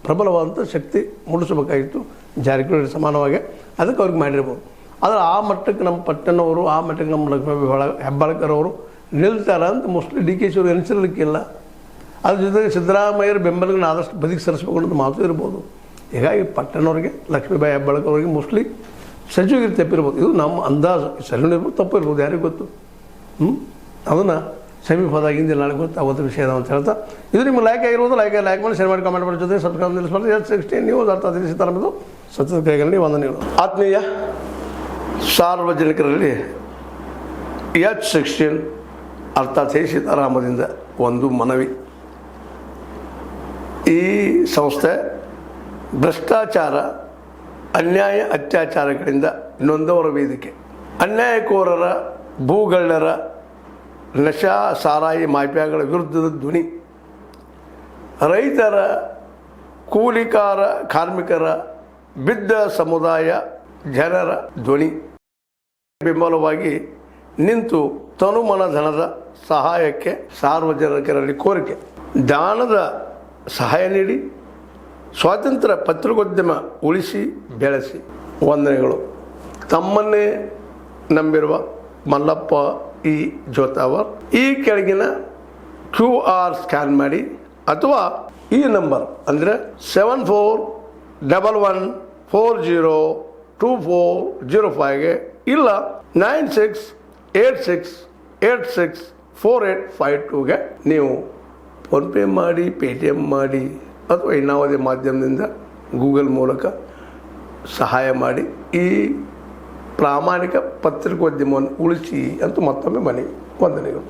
ಪ್ರಬಲವಾದಂಥ ಶಕ್ತಿ ಮೂಡಿಸಬೇಕಾಗಿತ್ತು ಜಾರಕಿಹೊಳಿ ಸಮಾನವಾಗಿ ಅದಕ್ಕೆ ಅವ್ರಿಗೆ ಮಾಡಿರ್ಬೋದು. ಆದರೆ ಆ ಮಟ್ಟಕ್ಕೆ ನಮ್ಮ ಪಟ್ಟಣವರು, ಆ ಮಟ್ಟಕ್ಕೆ ನಮ್ಮ ಲಕ್ಷ್ಮೀ ಹೆಬ್ಬಾಳ್ಕರ್ ಅವರು ನಿಲ್ತಾರ ಅಂತ ಮೋಸ್ಟ್ಲಿ ಡಿ ಕೆ ಶಿ ಅವರು ಎನಿಸಿರ್ಲಿಕ್ಕಿಲ್ಲ. ಅದ್ರ ಜೊತೆಗೆ ಸಿದ್ದರಾಮಯ್ಯರ ಬೆಂಬಲಗಳನ್ನ ಆದಷ್ಟು ಬದಿಗೆ ಸರಿಸಬೇಕು ಅನ್ನೋದು ಮಾತು ಇರ್ಬೋದು. ಹೀಗಾಗಿ ಪಟ್ಟಣವ್ರಿಗೆ, ಲಕ್ಷ್ಮೀಬಾಯಿ ಹೆಬ್ಬಾಳ್ಕರ್ ಅವರಿಗೆ ಮೋಸ್ಟ್ಲಿ ಸಚಿವರಿಗೆ ತಪ್ಪಿರ್ಬೋದು. ಇದು ನಮ್ಮ ಅಂದಾಜು, ಸರಿನೂ ಇರ್ಬೋದು, ತಪ್ಪು ಇರ್ಬೋದು, ಯಾರಿಗೂ ಗೊತ್ತು. ಅದನ್ನು ಸಮೀಪದಾಗಿಂದ ನಾಳೆ ಗೊತ್ತಾಗೋದು ವಿಷಯ ಅಂತ ಹೇಳ್ತಾ, ಇದು ನಿಮ್ಗೆ ಲೈಕ್ ಆಗಿರ್ಬೋದು. ಲೈಕ್ ಮಾಡಿ, ಶೇರ್ ಮಾಡಿ, ಕಮೆಂಟ್ ಮಾಡಿ, ಜೊತೆ ಸಬ್ಸ್ಕ್ರೈಬ್ ನಿಲ್ಲಿಸ್ಬಾರ್ದು. H16 ನ್ಯೂಸ್ ಅರ್ಥ ತಿಳಿಸಿತಾರದು ಸತ್ಯದ ಕೈಗಳಲ್ಲಿ ವಂದನೆಗಳು. ಆತ್ಮೀಯ ಸಾರ್ವಜನಿಕರಲ್ಲಿ H16 ಅರ್ಥಾತ್ ಸೀತಾರಾಮದಿಂದ ಒಂದು ಮನವಿ. ಈ ಸಂಸ್ಥೆ ಭ್ರಷ್ಟಾಚಾರ, ಅನ್ಯಾಯ, ಅತ್ಯಾಚಾರಗಳಿಂದ ನೊಂದವರ ವೇದಿಕೆ. ಅನ್ಯಾಯಕೋರರ, ಭೂಗಳ್ಳರ, ನಶಾ ಸಾರಾಯಿ ಮಾಫಿಯಾಗಳ ವಿರುದ್ಧದ ಧ್ವನಿ. ರೈತರ, ಕೂಲಿಕಾರ, ಕಾರ್ಮಿಕರ, ಬಿದ್ದ ಸಮುದಾಯ ಜನರ ಧ್ವನಿ. ಬೆಂಬಲವಾಗಿ ನಿಂತು ತನುಮನ ಧನದ ಸಹಾಯಕ್ಕೆ ಸಾರ್ವಜನಿಕರಲ್ಲಿ ಕೋರಿಕೆ. ದಾನದ ಸಹಾಯ ನೀಡಿ ಸ್ವಾತಂತ್ರ್ಯ ಪತ್ರಿಕೋದ್ಯಮ ಉಳಿಸಿ ಬೆಳೆಸಿ. ವಂದನೆಗಳು. ತಮ್ಮನ್ನೇ ನಂಬಿರುವ ಮಲ್ಲಪ್ಪ ಇ ಜೋತಾವರ್. ಈ ಕೆಳಗಿನ QR ಸ್ಕ್ಯಾನ್ ಮಾಡಿ ಅಥವಾ ಈ ನಂಬರ್ ಅಂದರೆ 7411402405ಗೆ ಇಲ್ಲ 9686864852ಗೆ ನೀವು ಫೋನ್ಪೇ ಮಾಡಿ, ಪೇಟಿಎಮ್ ಮಾಡಿ ಅಥವಾ ಇನ್ನಾವುದೇ ಮಾಧ್ಯಮದಿಂದ ಗೂಗಲ್ ಮೂಲಕ ಸಹಾಯ ಮಾಡಿ ಈ ಪ್ರಾಮಾಣಿಕ ಪತ್ರಿಕೋದ್ಯಮವನ್ನು ಉಳಿಸಿ ಅಂತ ಮತ್ತೊಮ್ಮೆ ಮನವಿ. ವಂದನೆಗಳು.